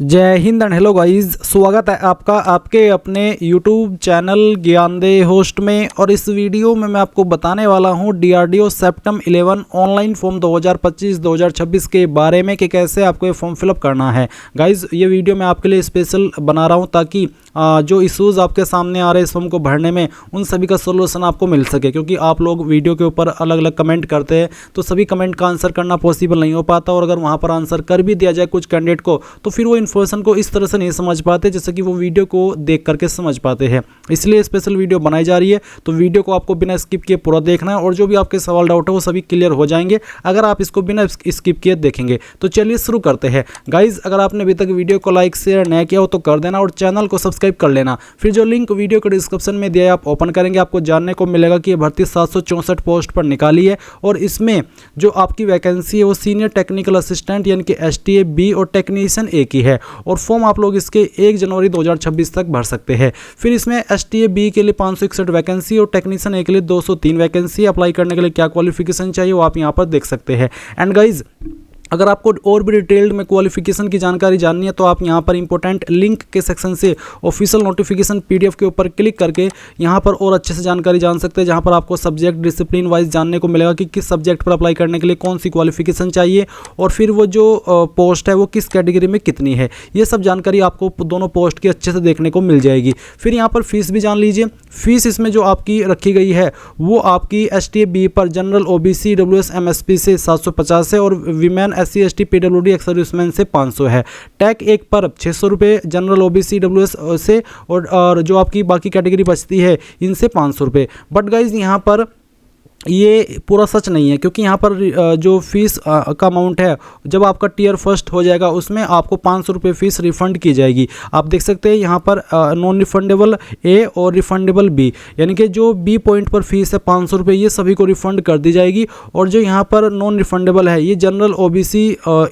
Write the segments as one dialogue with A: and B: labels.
A: जय Hind and hello guys, स्वागत है आपका आपके अपने YouTube चैनल ज्ञानदे होस्ट में। और इस वीडियो में मैं आपको बताने वाला हूं DRDO सेप्टम 11 ऑनलाइन फॉर्म 2025-2026 के बारे में कि कैसे आपको ये फॉर्म फिलअप करना है। गाइस ये वीडियो मैं आपके लिए स्पेशल बना रहा हूं ताकि जो इश्यूज़ आपके सामने आ रहे हैं इस फॉर्म को भरने में उन सभी का सोल्यूशन आपको मिल सके, क्योंकि आप लोग वीडियो के ऊपर अलग अलग कमेंट करते हैं तो सभी कमेंट का आंसर करना पॉसिबल नहीं हो पाता। और अगर वहाँ पर आंसर कर भी दिया जाए कुछ कैंडिडेट को तो फिर वो इन्फॉर्मेशन को इस तरह से नहीं समझ पाते जैसे कि वो वीडियो को देख करके समझ पाते हैं। इसलिए स्पेशल वीडियो बनाई जा रही है, तो वीडियो को आपको बिना स्किप किए पूरा देखना है और जो भी आपके सवाल डाउट है वो सभी क्लियर हो जाएंगे अगर आप इसको बिना स्किप किए देखेंगे। तो चलिए शुरू करते हैं। गाइज अगर आपने अभी तक वीडियो को लाइक शेयर नहीं किया हो तो कर देना और चैनल को सब्सक्राइब कर लेना। फिर जो लिंक वीडियो के डिस्क्रिप्शन में दिया है आप ओपन करेंगे, आपको जानने को मिलेगा कि ये भर्ती 764 पोस्ट पर निकाली है और इसमें जो आपकी वैकेंसी है वो सीनियर टेक्निकल असिस्टेंट यानी कि STA B और टेक्नीशियन A की है। और फॉर्म आप लोग इसके 1 जनवरी 2026 तक भर सकते हैं। फिर इसमें STA B के लिए 561 वैकेंसी और टेक्नीशियन A के लिए 203 वैकेंसी। अप्लाई करने के लिए क्या क्वालिफिकेशन चाहिए वो आप यहाँ पर देख सकते हैं। एंड गाइज अगर आपको और भी डिटेल्ड में क्वालिफिकेशन की जानकारी जाननी है तो आप यहाँ पर इंपॉर्टेंट लिंक के सेक्शन से ऑफिशियल नोटिफिकेशन PDF के ऊपर क्लिक करके यहाँ पर और अच्छे से जानकारी जान सकते हैं, जहाँ पर आपको सब्जेक्ट डिसिप्लिन वाइज जानने को मिलेगा कि किस सब्जेक्ट पर अप्लाई करने के लिए कौन सी क्वालिफिकेशन चाहिए और फिर वो जो पोस्ट है वो किस कैटेगरी में कितनी है। ये सब जानकारी आपको दोनों पोस्ट की अच्छे से देखने को मिल जाएगी। फिर यहाँ पर फीस भी जान लीजिए। फीस इसमें जो आपकी रखी गई है वो आपकी STA B पर जनरल OBC EWS MSP से 750 है और women SC ST PWD ex serviceman से 500 है। टैग 1 पर 600 रुपये जनरल OBC EWS से और जो आपकी बाकी कैटेगरी बचती है इनसे 500 रुपये। बट गाइज यहाँ पर ये पूरा सच नहीं है, क्योंकि यहाँ पर जो फीस का अमाउंट है जब आपका टियर फर्स्ट हो जाएगा उसमें आपको 500 रुपये फीस रिफ़ंड की जाएगी। आप देख सकते हैं यहाँ पर नॉन रिफंडेबल A और रिफंडेबल B, यानी कि जो B पॉइंट पर फीस है 500 रुपये ये सभी को रिफ़ंड कर दी जाएगी। और जो यहाँ पर नॉन रिफंडेबल है ये जनरल OBC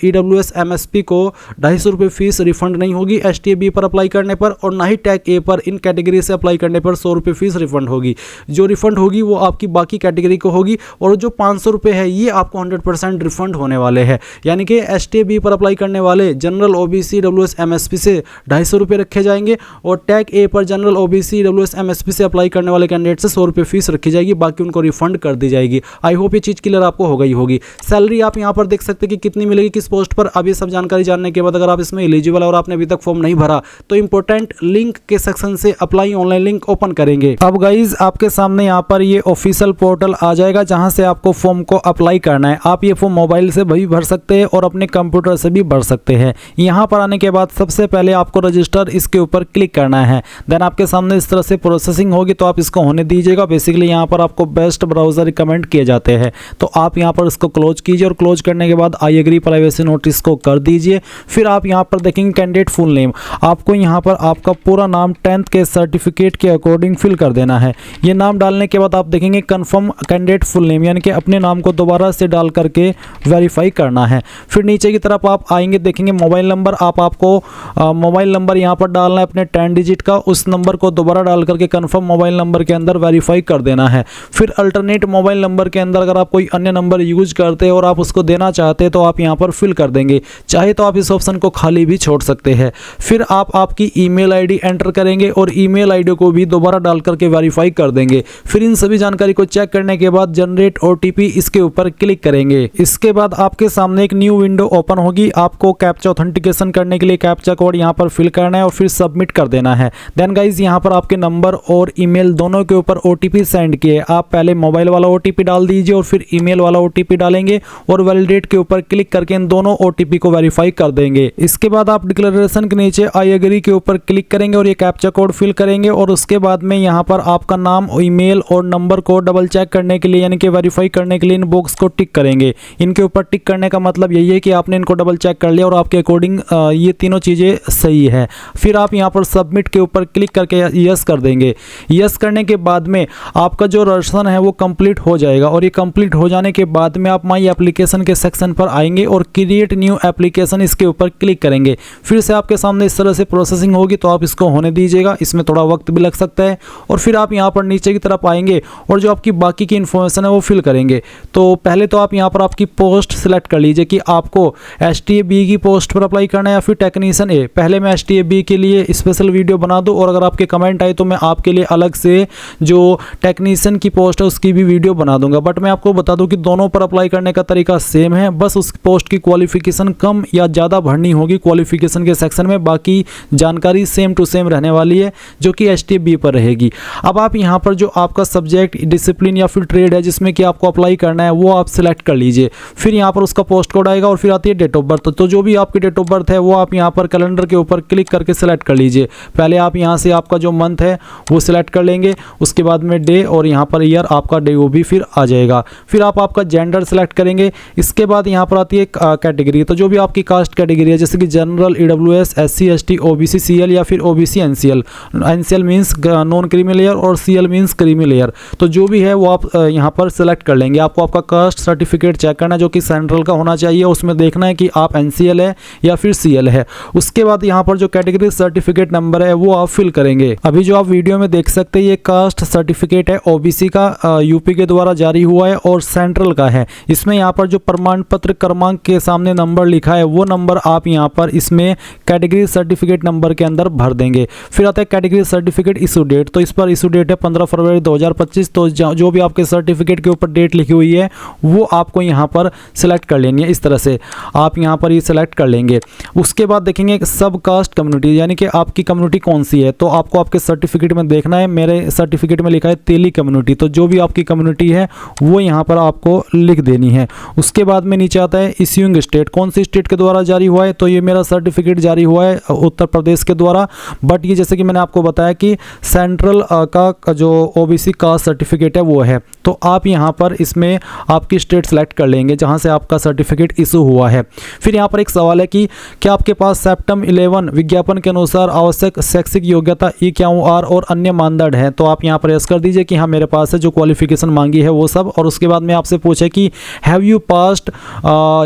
A: EWS MSP को 250 रुपये फीस रिफ़ंड नहीं होगी STA B पर अप्लाई करने पर, और ना ही टैग A पर इन कैटेगरी से अप्लाई करने पर 100 रुपये फीस रिफ़ंड होगी। जो रिफ़ंड होगी वो आपकी बाकी कैटेगरी को होगी और जो 500 रुपये है ये आपको 100% रिफंड होने वाले हैं। यानी कि STA B पर अप्लाई करने वाले जनरल OBC EWS MSP से 250 रुपये रखे जाएंगे और टैग A पर जनरल OBC EWS MSP से अप्लाई करने वाले कैंडिडेट से 100 रुपये फीस रखी जाएगी, बाकी उनको रिफंड कर दी जाएगी। आई होप ये चीज़ क्लियर आपको हो गई होगी। सैलरी आप यहाँ पर देख सकते हैं कि कितनी मिलेगी किस पोस्ट पर। अब ये सब जानकारी जानने के बाद अगर आप इसमें एलिजिबल और आपने अभी तक फॉर्म नहीं भरा तो इंपॉर्टेंट लिंक के सेक्शन से अप्लाई ऑनलाइन लिंक ओपन करेंगे। अब गाइज आपके सामने यहाँ पर ये ऑफिशियल पोर्टल आ जाएगा जहां से आपको फॉर्म को अप्लाई करना है। आप ये फॉर्म मोबाइल से भी भर सकते हैं और अपने कंप्यूटर से भी भर सकते हैं। यहां पर आने के बाद सबसे पहले आपको रजिस्टर इसके ऊपर क्लिक करना है। देन आपके सामने इस तरह से प्रोसेसिंग होगी तो आप इसको होने दीजिएगा। बेसिकली यहां पर आपको बेस्ट ब्राउजर रिकमेंड किए जाते हैं तो आप यहां पर इसको क्लोज कीजिए और क्लोज करने के बाद आई एग्री प्राइवेसी नोटिस को कर दीजिए। फिर आप यहां पर देखेंगे कैंडिडेट फुल नेम, आपको यहां पर आपका पूरा नाम 10th के सर्टिफिकेट के अकॉर्डिंग फिल कर देना है। ये नाम डालने के बाद आप देखेंगे कन्फर्म कैंडिडेट फुल नेम, यानी कि अपने नाम को दोबारा से डाल करके वेरीफाई करना है। फिर नीचे की तरफ आप आएंगे, देखेंगे मोबाइल नंबर, आपको मोबाइल नंबर यहाँ पर डालना है अपने 10 डिजिट का। उस नंबर को दोबारा डाल करके कन्फर्म मोबाइल नंबर के अंदर वेरीफाई कर देना है। फिर अल्टरनेट मोबाइल नंबर के अंदर अगर आप कोई अन्य नंबर यूज करते हैं और आप उसको देना चाहते हैं तो आप यहाँ पर फिल कर देंगे, चाहे तो आप इस ऑप्शन को खाली भी छोड़ सकते हैं। फिर आप आपकी ईमेल ID एंटर करेंगे और ईमेल ID को भी दोबारा डाल करके वेरीफाई कर देंगे। फिर इन सभी जानकारी को चेक करने के बाद जनरेट OTP इसके ऊपर क्लिक करेंगे। इसके बाद आपके सामने एक न्यू विंडो ओपन होगी। आपको कैप्चा ऑथेंटिकेशन करने के लिए कैप्चा कोड यहाँ पर फिल करना है और फिर सबमिट कर देना है। देन गाइज यहाँ पर आपके नंबर और ईमेल दोनों के ऊपर OTP सेंड किए। आप पहले मोबाइल वाला OTP डाल दीजिए और फिर ईमेल वाला OTP डालेंगे और वैलिडेट के ऊपर क्लिक करके इन दोनों OTP को वेरीफाई कर देंगे। इसके बाद आप डिक्लेरेशन के नीचे आई एग्री के ऊपर क्लिक करेंगे और ये कैप्चा कोड फिल करेंगे और उसके बाद में यहाँ पर आपका नाम, ईमेल और नंबर को डबल चेक करने के लिए यानी कि वेरीफाई करने के लिए इन बॉक्स को टिक करेंगे। इनके ऊपर टिक करने का मतलब यही है कि आपने इनको डबल चेक कर लिया और आपके अकॉर्डिंग ये तीनों चीज़ें सही है। फिर आप यहाँ पर सबमिट के ऊपर क्लिक करके यस कर देंगे। यस करने के बाद में आपका जो रजिस्ट्रेशन है वो कंप्लीट हो जाएगा और ये कंप्लीट हो जाने के बाद में आप माई एप्लीकेशन के सेक्शन पर आएंगे और क्रिएट न्यू एप्लीकेशन इसके ऊपर क्लिक करेंगे। फिर से आपके सामने इस तरह से प्रोसेसिंग होगी तो आप इसको होने दीजिएगा, इसमें थोड़ा वक्त भी लग सकता है। और फिर आप यहाँ पर नीचे की तरफ आएंगे और जो आपकी बाकी की इन्फॉर्मेशन है वो फिल करेंगे। तो पहले तो आप यहाँ पर आपकी पोस्ट सिलेक्ट कर लीजिए कि आपको HTA-B की पोस्ट पर अप्लाई करना है या फिर टेक्नीशियन ए। पहले मैं HTA-B के लिए स्पेशल वीडियो बना दूँ, और अगर आपके कमेंट आए तो मैं आपके लिए अलग से जो टेक्नीशियन की पोस्ट है उसकी भी वीडियो बना दूंगा। बट मैं आपको बता दूं कि दोनों पर अप्लाई करने का तरीका सेम है, बस उस पोस्ट की क्वालिफिकेशन कम या ज़्यादा भरनी होगी क्वालिफिकेशन के सेक्शन में, बाकी जानकारी सेम टू सेम रहने वाली है जो कि HTA-B पर रहेगी। अब आप यहाँ पर जो आपका सब्जेक्ट, डिसिप्लिन या फिर ट्रेड है जिसमें कि आपको अप्लाई करना है वो आप सिलेक्ट कर लीजिए। फिर यहाँ पर उसका पोस्ट कोड आएगा और फिर आती है डेट ऑफ बर्थ। तो जो भी आपकी डेट ऑफ बर्थ है वो आप यहाँ पर कैलेंडर के ऊपर क्लिक करके सिलेक्ट कर लीजिए। पहले आप यहाँ से आपका जो मंथ है वो सिलेक्ट कर लेंगे, उसके बाद में डे और यहाँ पर ईयर आपका डे वो भी फिर आ जाएगा। फिर आप आपका जेंडर सेलेक्ट करेंगे। इसके बाद यहाँ पर आती है कैटेगरी। तो जो भी आपकी कास्ट कैटेगरी है जैसे कि general, EWS, SC, ST, OBC, CL या फिर OBC NCL। NCL means non creamy layer और CL मीन्स क्रीमी लेयर। तो जो भी है वो आप यहाँ पर सेलेक्ट कर लेंगे। आपको आपका कास्ट सर्टिफिकेट चेक करना है जो कि सेंट्रल का होना चाहिए, उसमें देखना है कि आप NCL है या फिर CL है। उसके बाद यहाँ पर जो कैटेगरी सर्टिफिकेट नंबर है वो आप फिल करेंगे। अभी जो आप वीडियो में देख सकते हैं ये कास्ट सर्टिफिकेट है OBC का, यूपी के द्वारा जारी हुआ है और सेंट्रल का है। इसमें यहाँ पर जो प्रमाण पत्र क्रमांक के सामने नंबर लिखा है वो नंबर आप यहाँ पर इसमें कैटेगरी सर्टिफिकेट नंबर के अंदर भर देंगे। फिर आता है कैटेगरी सर्टिफिकेट इशू डेट। तो इस पर इशू डेट है 15 फरवरी 2025। तो जो भी आपके सर्टिफिकेट के ऊपर डेट लिखी हुई है वो आपको यहाँ पर सिलेक्ट कर लेनी है। इस तरह से आप यहाँ पर ये सिलेक्ट कर लेंगे। उसके बाद देखेंगे सब कास्ट कम्युनिटी, यानी कि आपकी कम्युनिटी कौन सी है। तो आपको आपके सर्टिफिकेट में देखना है। मेरे सर्टिफिकेट में लिखा है तेली कम्युनिटी। तो जो भी आपकी कम्युनिटी है वो यहाँ पर आपको लिख देनी है। उसके बाद में नीचे आता है इश्यूइंग स्टेट, कौन सी स्टेट के द्वारा जारी हुआ है। तो ये मेरा सर्टिफिकेट जारी हुआ है उत्तर प्रदेश के द्वारा। बट ये जैसे कि मैंने आपको बताया कि सेंट्रल का जो OBC कास्ट सर्टिफिकेट है वो है। तो आप यहाँ पर इसमें आपकी स्टेट सेलेक्ट कर लेंगे जहाँ से आपका सर्टिफिकेट इशू हुआ है। फिर यहाँ पर एक सवाल है कि क्या आपके पास सेप्टेम 11 विज्ञापन के अनुसार आवश्यक शैक्षिक योग्यता EQR और अन्य मानदंड है। तो आप यहाँ पर यस कर दीजिए कि हाँ मेरे पास है, जो क्वालिफिकेशन मांगी है वो सब। और उसके बाद में आपसे पूछे कि हैव यू पास्ड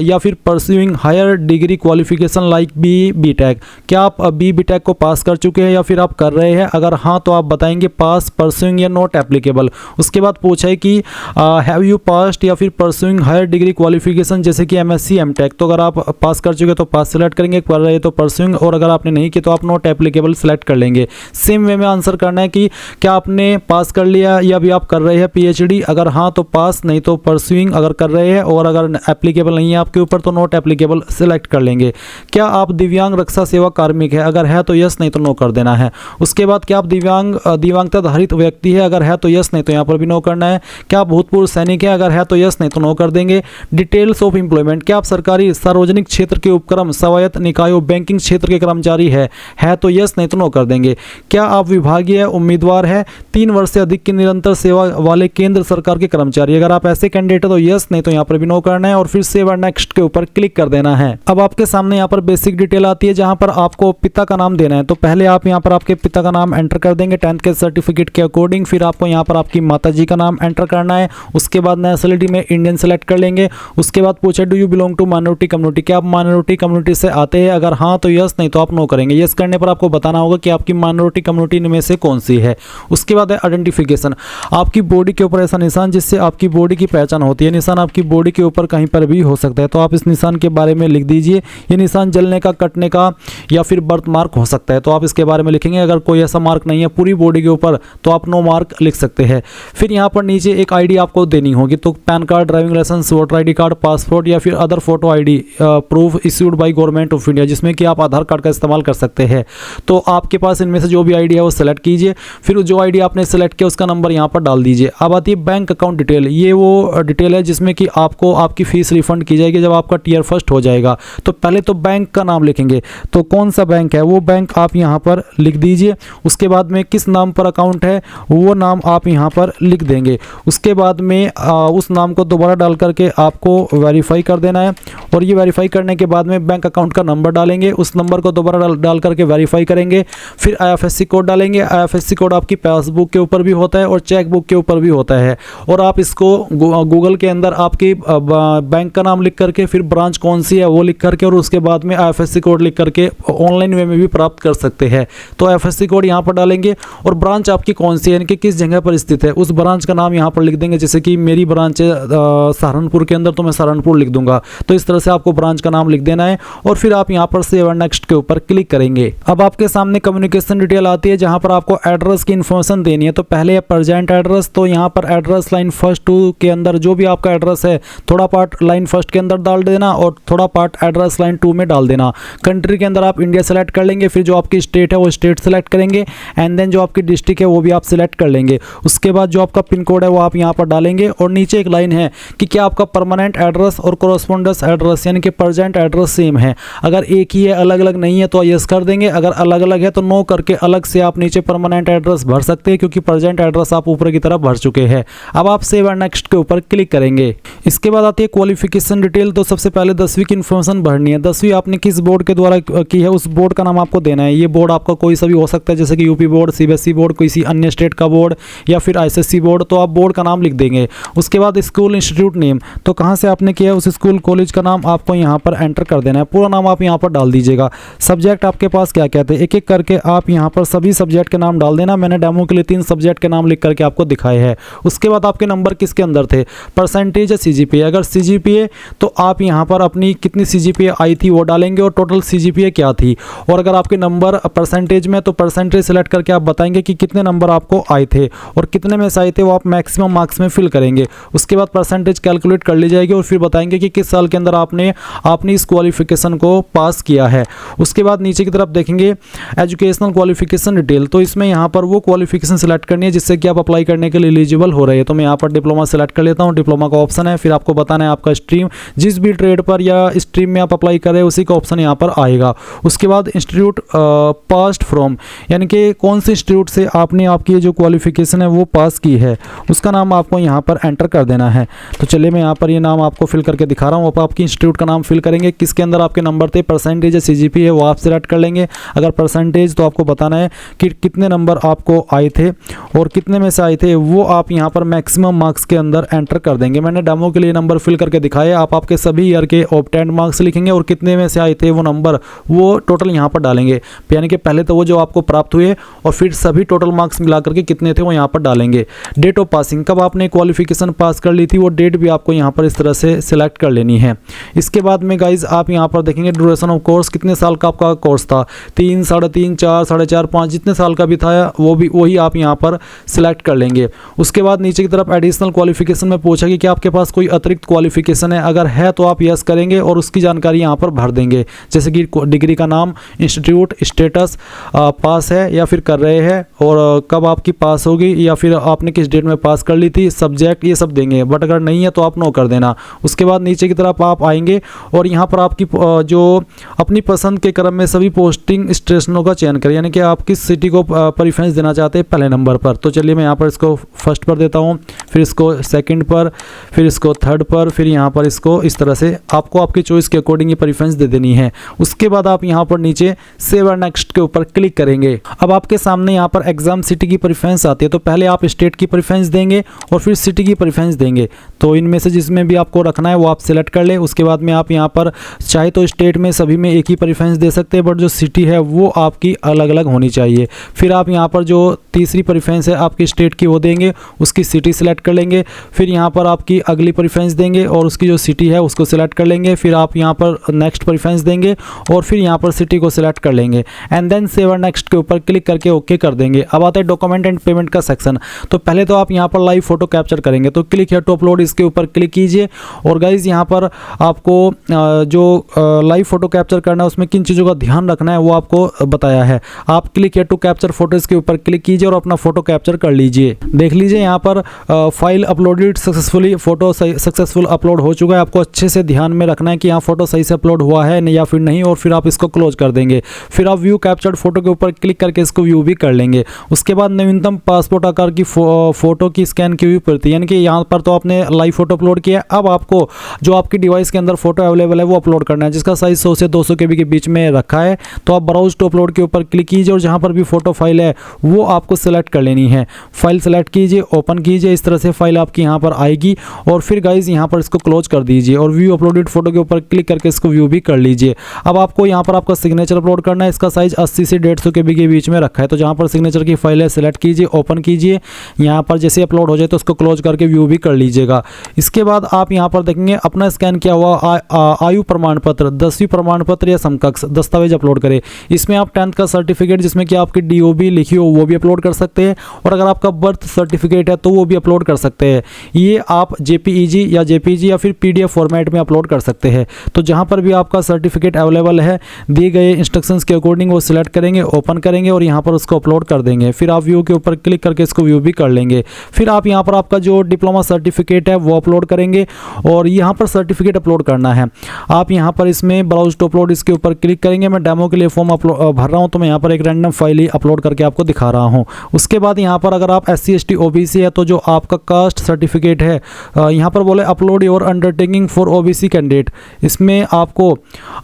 A: या फिर pursuing higher degree qualification like BTech, क्या आप BTech को पास कर चुके हैं या फिर आप कर रहे हैं। अगर हाँ तो आप बताएंगे पास, परस्यूइंग या नॉट एप्लीकेबल। उसके बाद पूछा है कि हैव यू पास्ड या फिर परस्यूइंग हायर डिग्री क्वालिफिकेशन जैसे कि MSc MTech। तो अगर आप पास कर चुके तो पास सेलेक्ट करेंगे, कर रहे तो परस्यूइंग, और अगर आपने नहीं किया तो आप नॉट एप्लीकेबल सेलेक्ट कर लेंगे। सेम वे में आंसर करना है कि क्या आपने पास कर लिया या भी आप कर रहे हैं PhD। अगर हाँ तो पास, नहीं तो परस्यूइंग अगर कर रहे हैं, और अगर एप्लीकेबल नहीं है आपके ऊपर तो नॉट एप्लीकेबल सेलेक्ट कर लेंगे। क्या आप दिव्यांग रक्षा सेवा कार्मिक है, अगर है तो यस, नहीं तो नो कर देना है। उसके बाद क्या आप दिव्यांगता धारित व्यक्ति है, अगर है तो यस, नहीं तो यहाँ पर भी नो करना है। क्या आप भूतपूर्व सैनिक है, अगर है तो यस, नहीं तो नो कर देंगे। डिटेल्स ऑफ एम्प्लॉयमेंट, क्या आप सरकारी सार्वजनिक क्षेत्र के उपक्रम, स्वायत्त निकायों, बैंकिंग क्षेत्र के कर्मचारी है तो यस, नहीं तो नो कर देंगे। क्या आप विभागीय उम्मीदवार है, 3 वर्ष से अधिक की निरंतर सेवा वाले केंद्र सरकार के कर्मचारी, अगर आप ऐसे कैंडिडेट है तो यस, नहीं तो यहाँ पर भी नो करना है और फिर सेव और नेक्स्ट के ऊपर क्लिक कर देना है। अब आपके सामने यहाँ पर बेसिक डिटेल आती है जहाँ पर आपको पिता का नाम देना है। तो पहले आप यहाँ पर आपके पिता का नाम एंटर कर देंगे 10th के सर्टिफिकेट के अकॉर्डिंग। फिर आपको यहाँ पर आपकी माताजी का नाम एंटर करना है। उसके बाद नेशनलिटी में इंडियन सेलेक्ट कर लेंगे। उसके बाद पूछे do you belong to minority community, क्या आप माइनॉरिटी कम्युनिटी से आते हैं, अगर हाँ तो यस, नहीं तो आप नो करेंगे। यस करने पर आपको बताना होगा कि आपकी माइनॉरिटी कम्युनिटी में से कौन सी है। उसके बाद है आइडेंटिफिकेशन, आपकी बॉडी के ऊपर ऐसा निशान जिससे आपकी बॉडी की पहचान होती है। निशान आपकी बॉडी के ऊपर कहीं पर भी हो सकता है, तो आप इस निशान के बारे में लिख दीजिए। ये निशान जलने का, कटने का या फिर बर्थ मार्क हो सकता है, तो आप इसके बारे में लिखेंगे। अगर कोई ऐसा मार्क नहीं है पूरी बॉडी के ऊपर तो आप नो मार्क लिख सकते हैं। फिर यहाँ पर नीचे एक आईडी आपको देनी होगी, तो PAN card, driving licence, voter ID card, passport या फिर other photo ID proof issued by government of India, जिसमें कि आप आधार कार्ड का इस्तेमाल कर सकते हैं। तो आपके पास इनमें से जो भी आईडी है वो सेलेक्ट कीजिए। फिर जो आईडी आपने सेलेक्ट किया उसका नंबर यहाँ पर डाल दीजिए। अब आती है बैंक अकाउंट डिटेल। ये वो डिटेल है जिसमें कि आपको आपकी फीस रिफंड की जाएगी जब आपका टियर फर्स्ट हो जाएगा। तो पहले तो बैंक का नाम लिखेंगे, तो कौन सा बैंक है वो बैंक आप यहाँ पर लिख दीजिए। उसके बाद में किस नाम पर अकाउंट है वो नाम आप यहाँ पर लिख देंगे। उसके बाद में उस नाम को दोबारा डाल करके आपको वेरीफाई कर देना है, और ये वेरीफाई करने के बाद में बैंक अकाउंट का नंबर डालेंगे, उस नंबर को दोबारा डाल करके वेरीफाई करेंगे। फिर IFSC कोड डालेंगे। IFSC कोड आपकी पासबुक के ऊपर भी होता है और चेक बुक के ऊपर भी होता है, और आप इसको गूगल के अंदर आपकी बैंक का नाम लिख करके फिर ब्रांच कौन सी है वो लिख करके और उसके बाद में IFSC कोड लिख करके ऑनलाइन वे में भी प्राप्त कर सकते हैं। तो IFSC कोड यहाँ पर डालेंगे और ब्रांच आपकी कौन सी है, यानी कि किस जगह पर स्थित है, उस ब्रांच का नाम यहाँ पर लिख देंगे। जैसे कि मेरी ब्रांच है सहारनपुर के अंदर, तो मैं सहारनपुर लिख दूंगा। तो इस तरह से आपको ब्रांच का नाम लिख देना है और फिर आप यहाँ पर सेव एंड नेक्स्ट के ऊपर क्लिक करेंगे। अब आपके सामने कम्युनिकेशन डिटेल आती है जहाँ पर आपको एड्रेस की इन्फॉर्मेशन देनी है। तो पहले प्रेजेंट एड्रेस, तो यहाँ पर एड्रेस लाइन फर्स्ट 2 के अंदर जो भी आपका एड्रेस है थोड़ा पार्ट लाइन फर्स्ट के अंदर डाल देना और थोड़ा पार्ट एड्रेस लाइन 2 में डाल देना। कंट्री के अंदर आप इंडिया सेलेक्ट कर लेंगे, फिर जो आपकी स्टेट है वो स्टेट सेलेक्ट करेंगे एंड देन जो आपकी डिस्ट्रिक्ट है वो भी आप सिलेक्ट कर लेंगे। उसके बाद जो आपका पिन कोड है वो आप यहाँ पर डालेंगे और नीचे एक लाइन है कि क्या आपका परमानेंट एड्रेस और कोरस्पोंडेंस एड्रेस यानी कि प्रेजेंट एड्रेस सेम है। अगर एक ही है अलग अलग नहीं है तो यस कर देंगे, अगर अलग अलग है तो नो करके अलग से आप नीचे परमानेंट एड्रेस भर सकते हैं क्योंकि प्रेजेंट एड्रेस आप ऊपर की तरफ भर चुके हैं। अब आप सेव एंड नेक्स्ट के ऊपर क्लिक करेंगे। इसके बाद आती है क्वालिफिकेशन डिटेल। तो सबसे पहले 10वीं की इन्फॉर्मेशन भरनी है। 10वीं आपने किस बोर्ड के द्वारा की है उस बोर्ड का नाम आपको देना है। ये बोर्ड आपका कोई सा भी हो सकता है, जैसे कि यूपी बोर्ड, सीबीएसई बोर्ड, किसी अन्य स्टेट का बोर्ड या फिर आईसीएसई बोर्ड, तो आप बोर्ड का नाम लिख देंगे। उसके बाद स्कूल इंस्टीट्यूट नेम, तो कहाँ से आपने किया है उस स्कूल कॉलेज का नाम आपको यहाँ पर एंटर कर देना है। पूरा नाम आप यहाँ पर डाल दीजिएगा। सब्जेक्ट आपके पास क्या क्या थे एक एक करके आप यहाँ पर सभी सब्जेक्ट के नाम डाल देना। मैंने डेमो के लिए 3 सब्जेक्ट के नाम लिख करके आपको दिखाए हैं। उसके बाद आपके नंबर किसके अंदर थे, परसेंटेज या सीजीपीए। अगर सीजीपीए तो आप यहाँ पर अपनी कितनी सीजीपीए आई थी वो डालेंगे और टोटल सीजीपीए क्या थी। और अगर आपके नंबर परसेंटेज में तो परसेंटेज सेलेक्ट करके आप बताएंगे कि कितने नंबर आपको आए थे और कितने में से आए थे वो आप मैक्सिमम मार्क्स में फिल करेंगे। उसके बाद परसेंटेज कैलकुलेट कर ली जाएगी और फिर बताएंगे कि किस साल के अंदर आपने इस क्वालिफिकेशन को पास किया है। उसके बाद नीचे की तरफ देखेंगे एजुकेशनल क्वालिफिकेशन डिटेल। तो इसमें यहाँ पर वो क्वालिफिकेशन सेलेक्ट करनी है जिससे कि आप अप्लाई करने के लिए एलिजिबल हो रहे हैं। तो मैं यहाँ पर डिप्लोमा सेलेक्ट कर लेता हूँ। डिप्लोमा का ऑप्शन है, फिर आपको बताना है आपका स्ट्रीम, जिस भी ट्रेड पर या स्ट्रीम में आप अप्लाई कर रहे हैं उसी का ऑप्शन यहाँ पर आएगा। उसके बाद इंस्टीट्यूट पास्ड फ्रॉम, यानी कि कौन से इंस्टीट्यूट से आपने आपकी जो क्वालिफिकेशन है वो पास की है उसका नाम आपको यहाँ पर एंटर कर देना है। तो चलिए मैं यहाँ पर ये नाम आपको फिल करके दिखा रहा हूँ। आप आपकी इंस्टीट्यूट का नाम फिल करेंगे, किसके अंदर आपके नंबर थे, परसेंटेज या सीजीपी है वो आप सेलेक्ट कर लेंगे। अगर परसेंटेज तो आपको बताना है कि कितने नंबर आपको आए थे और कितने में से आए थे वो आप यहाँ पर मैक्सिमम मार्क्स के अंदर एंटर कर देंगे। मैंने डेमो के लिए नंबर फिल करके दिखाए। आप आपके सभी ईयर के ऑब्टेन्ड मार्क्स लिखेंगे और कितने में से आए थे वो नंबर वो टोटल यहाँ पर डालेंगे। यानी कि पहले तो वो जो आपको प्राप्त हुए और फिर सभी टोटल मार्क्स मिला करके कितने थे वो यहाँ पर डालेंगे। डेट ऑफ पासिंग, कब आपने क्वालिफिकेशन पास कर ली थी वो डेट भी आपको यहाँ पर इस तरह से सिलेक्ट कर लेनी है। इसके बाद में गाइज आप यहाँ पर देखेंगे ड्यूरेशन ऑफ कोर्स, कितने साल का आपका कोर्स था, 3, 3.5, 4, 4.5, 5 जितने साल का भी था वही आप यहाँ पर सिलेक्ट कर लेंगे। उसके बाद नीचे की तरफ एडिशनल क्वालिफिकेशन में पूछा कि आपके पास कोई अतिरिक्त क्वालिफिकेशन है, अगर है तो आप यस करेंगे और उसकी जानकारी यहाँ पर भर देंगे। जैसे कि डिग्री का नाम, इंस्टीट्यूट, स्टेटस, पास है या फिर कर रहे हैं और कब आपकी पास होगी या फिर आपने किस डेट में पास कर ली थी, सब्जेक्ट, ये सब देंगे। बट अगर नहीं है तो आप नो कर देना। उसके बाद नीचे की तरफ आप आएंगे और यहाँ पर आपकी जो अपनी पसंद के क्रम में सभी पोस्टिंग स्टेशनों का चयन करें, यानी कि आप किस सिटी को प्रेफरेंस देना चाहते हैं पहले नंबर पर। तो चलिए मैं यहाँ पर इसको फर्स्ट पर देता हूँ, फिर इसको सेकंड पर, फिर इसको थर्ड पर, फिर यहाँ पर इसको इस तरह से आपको आपकी चॉइस के अकॉर्डिंग ये प्रेफरेंस दे देनी है। उसके बाद आप यहाँ पर नीचे सेव एंड नेक्स्ट के ऊपर क्लिक करेंगे। अब आपके सामने यहाँ पर एग्जाम सिटी की प्रेफरेंस आती है। तो पहले आप स्टेट की प्रेफरेंस देंगे और फिर सिटी की प्रेफरेंस देंगे। तो इनमें से जिसमें भी आपको रखना है वो आप सिलेक्ट कर ले। उसके बाद में आप यहाँ पर चाहे तो स्टेट में सभी में एक ही प्रेफरेंस दे सकते हैं, बट जो सिटी है वो आपकी अलग अलग होनी चाहिए। फिर आप यहाँ पर जो तीसरी प्रेफरेंस है आपकी स्टेट की वो देंगे, उसकी सिटी सिलेक्ट कर लेंगे। फिर यहाँ पर आपकी अगली प्रेफरेंस देंगे और उसकी जो सिटी है उसको सिलेक्ट कर लेंगे। फिर आप यहाँ पर नेक्स्ट प्रेफरेंस देंगे और फिर यहाँ पर सिटी को सिलेक्ट कर लेंगे and then save and next के ऊपर क्लिक करके ओके कर देंगे। अब आता है डॉक्यूमेंट एंड पेमेंट का सेक्शन। तो पहले तो आप यहाँ पर लाइव फोटो कैप्चर करेंगे, तो क्लिक है टू अपलोड, इसके ऊपर क्लिक कीजिए। और गाइज यहाँ पर आपको जो लाइव फोटो कैप्चर करना है उसमें किन चीज़ों का ध्यान रखना है वो आपको बताया है। आप क्लिक है टू कैप्चर फोटोज के ऊपर क्लिक कीजिए और अपना फोटो कैप्चर कर लीजिए। देख लीजिए यहाँ पर file uploaded successfully, photo successful upload हो चुका है। आपको अच्छे से ध्यान में रखना है कि यहाँ फोटो सही से अपलोड हुआ है या फिर नहीं, और फिर आप इसको क्लोज कर देंगे। फिर आप व्यू कैप्चर्ड फोटो के ऊपर क्लिक करके इसको व्यू भी कर लेंगे। उसके बाद नवीनतम पासपोर्ट आकार की फोटो की स्कैन की हुई पड़ती है, यानी कि यहाँ पर तो आपने लाइव फोटो अपलोड किया। अब आपको जो आपकी डिवाइस के अंदर फोटो अवेलेबल है वो अपलोड करना है, जिसका साइज 100 से 200 KB के बीच में रखा है। तो आप ब्राउज टू अपलोड के ऊपर क्लिक कीजिए और जहाँ पर भी फोटो फाइल है वो आपको सिलेक्ट कर लेनी है। फाइल सेलेक्ट कीजिए, ओपन कीजिए, इस तरह से फाइल आपकी यहाँ पर आएगी। और फिर गाइज यहाँ पर इसको क्लोज कर दीजिए और व्यू अपलोडेड फोटो के ऊपर क्लिक करके इसको व्यू भी कर लीजिए। अब आपको यहाँ पर आपका सिग्नेचर अपलोड करना है, इसका साइज 80 से 150 KB के बीच में रखा है। तो जहाँ पर सिग्नेचर की फाइल है सिलेक्ट कीजिए, ओपन कीजिए। यहाँ पर जैसे अपलोड अपलोड हो जाए तो उसको क्लोज करके व्यू भी कर लीजिएगा। इसके बाद आप यहाँ पर देखेंगे अपना स्कैन किया हुआ आयु प्रमाण पत्र, 10वीं प्रमाण पत्र या समकक्ष दस्तावेज अपलोड करें। इसमें आप 10th का सर्टिफिकेट जिसमें कि आपकी DOB लिखी हो वो भी अपलोड कर सकते हैं, और अगर आपका बर्थ सर्टिफिकेट है तो वो भी अपलोड कर सकते हैं। ये आप JPEG या JPG या फिर PDF फॉर्मेट में अपलोड कर सकते हैं। तो जहाँ पर भी आपका सर्टिफिकेट अवेलेबल है दिए गए इंस्ट्रक्शंस के अकॉर्डिंग वो सिलेक्ट करेंगे, ओपन करेंगे और यहाँ पर उसको अपलोड कर देंगे। फिर आप व्यू के ऊपर क्लिक करके इसको व्यू भी कर लेंगे। फिर आप यहाँ पर आपका जो डिप्लोमा सर्टिफिकेट है वो अपलोड करेंगे, और यहाँ पर सर्टिफिकेट अपलोड करना है। आप यहाँ पर इसमें ब्राउज टू अपलोड इसके ऊपर क्लिक करेंगे। मैं डेमो के लिए फॉर्म भर रहा हूँ तो मैं यहाँ पर एक रैंडम फाइल ही अपलोड करके आपको दिखा रहा हूँ। उसके बाद यहाँ पर अगर आप SC ST OBC है तो जो आपका कास्ट सर्टिफिकेट है, यहाँ पर बोले upload your undertaking for OBC candidate. इसमें आपको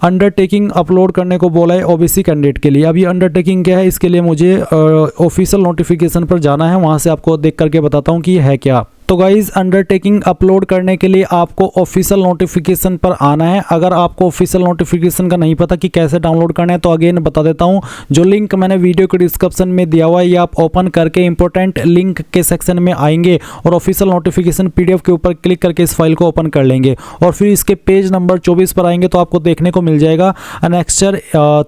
A: अंडरटेकिंग अपलोड करने को बोला है OBC कैंडिडेट के लिए। अब ये अंडरटेकिंग क्या है, इसके लिए मुझे ऑफिशियल नोटिफिकेशन पर जाना है, वहाँ से आपको देख करके बताता हूँ कि ये है क्या। तो गाइज़ अंडरटेकिंग अपलोड करने के लिए आपको ऑफिशियल नोटिफिकेशन पर आना है। अगर आपको ऑफिशियल नोटिफिकेशन का नहीं पता कि कैसे डाउनलोड करना है तो अगेन बता देता हूं, जो लिंक मैंने वीडियो के डिस्क्रिप्शन में दिया हुआ है ये आप ओपन करके इंपॉर्टेंट लिंक के सेक्शन में आएंगे और ऑफिशियल नोटिफिकेशन PDF के ऊपर क्लिक करके इस फाइल को ओपन कर लेंगे, और फिर इसके पेज नंबर 24 पर आएंगे तो आपको देखने को मिल जाएगा अनेक्स्चर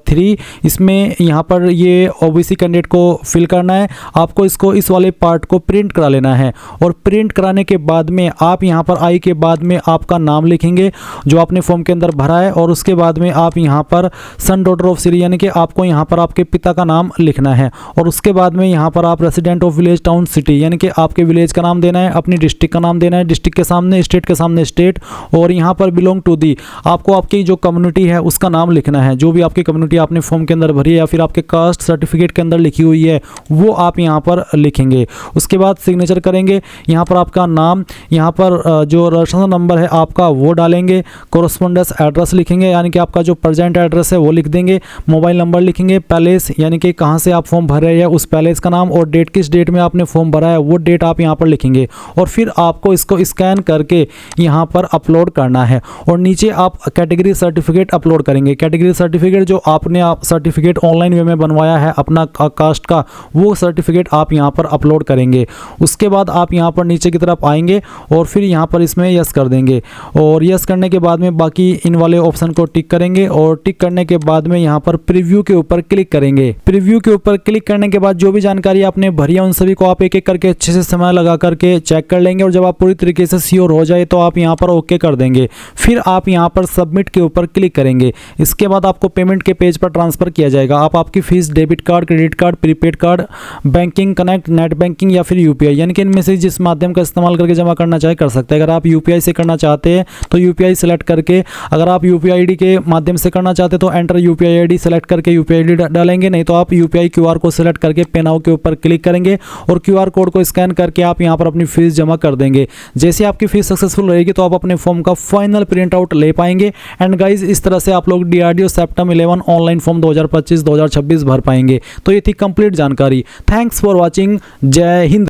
A: 3। इसमें यहाँ पर ये OBC कैंडिडेट को फिल करना है। आपको इसको इस वाले पार्ट को प्रिंट करा लेना है, और प्रिंट कराने के बाद में आप यहाँ पर आई के बाद में आपका नाम लिखेंगे जो आपने फॉर्म के अंदर भरा है, और उसके बाद में आप यहाँ पर सन डॉटर ऑफ सिटी यानी कि आपको यहाँ पर आपके पिता का नाम लिखना है, और उसके बाद में यहाँ पर आप resident of village town city यानी कि आपके विलेज का नाम देना है, अपनी डिस्ट्रिक्ट का नाम देना है, डिस्ट्रिक्ट के सामने स्टेट के सामने स्टेट, और यहाँ पर बिलोंग टू दी आपको आपकी जो कम्युनिटी है उसका नाम लिखना है। जो भी आपकी कम्युनिटी आपने फॉर्म के अंदर भरी है या फिर आपके कास्ट सर्टिफिकेट के अंदर लिखी हुई है वो आप यहाँ पर लिखेंगे। उसके बाद सिग्नेचर करेंगे, यहाँ पर आपका नाम, यहाँ पर जो रजिस्ट्रेशन नंबर है आपका वो डालेंगे, कोरस्पोंडेंस एड्रेस लिखेंगे यानी कि आपका जो प्रेजेंट एड्रेस है वो लिख देंगे, मोबाइल नंबर लिखेंगे, पैलेस यानी कि कहाँ से आप फॉर्म भर रहे हैं उस पैलेस का नाम, और डेट किस डेट में आपने फॉर्म भरा है वो डेट आप यहाँ पर लिखेंगे, और फिर आपको इसको स्कैन करके यहाँ पर अपलोड करना है। और नीचे आप कैटेगरी सर्टिफिकेट अपलोड करेंगे। कैटेगरी सर्टिफिकेट जो आपने सर्टिफिकेट ऑनलाइन वे में बनवाया है अपना कास्ट का वो सर्टिफिकेट आप यहाँ पर अपलोड करेंगे। उसके बाद आप यहाँ पर नीचे की तरफ आएंगे और फिर यहाँ पर इसमें यस कर देंगे, और यस करने के बाद में बाकी इन वाले ऑप्शन को टिक करेंगे, और टिक करने के बाद में यहाँ पर प्रीव्यू के ऊपर क्लिक करेंगे। प्रीव्यू के ऊपर क्लिक करने के बाद जो भी जानकारी आपने भरी है उन सभी को आप एक एक करके अच्छे से समय लगा करके चेक कर लेंगे, और जब आप पूरी तरीके से श्योर हो जाए तो आप यहाँ पर ओके कर देंगे। फिर आप यहाँ पर सबमिट के ऊपर क्लिक करेंगे। इसके बाद आपको पेमेंट के पेज पर ट्रांसफर किया जाएगा। आप आपकी fees debit card, credit card, prepaid card, banking connect, net banking या फिर UPI यानी कि इनमें से जिस माध्यम का इस्तेमाल करके जमा करना चाहे कर सकते हैं। अगर आप UPI से करना चाहते हैं तो UPI सेलेक्ट करके, अगर आप UPI ID के माध्यम से करना चाहते हैं तो एंटर UPI ID सेलेक्ट करके UPI ID डालेंगे, नहीं तो आप UPI QR को सेलेक्ट करके पे नाउ के ऊपर क्लिक करेंगे और QR कोड को स्कैन करके आप यहाँ पर अपनी फीस जमा कर देंगे। जैसे आपकी फीस सक्सेसफुल रहेगी तो आप अपने फॉर्म का फाइनल प्रिंट आउट ले पाएंगे। एंड गाइज इस तरह से आप लोग DRDO सेप्टेम 11 ऑनलाइन फॉर्म 2025-2026 भर पाएंगे। तो ये थी कंप्लीट जानकारी। Thanks for watching. जय हिंद।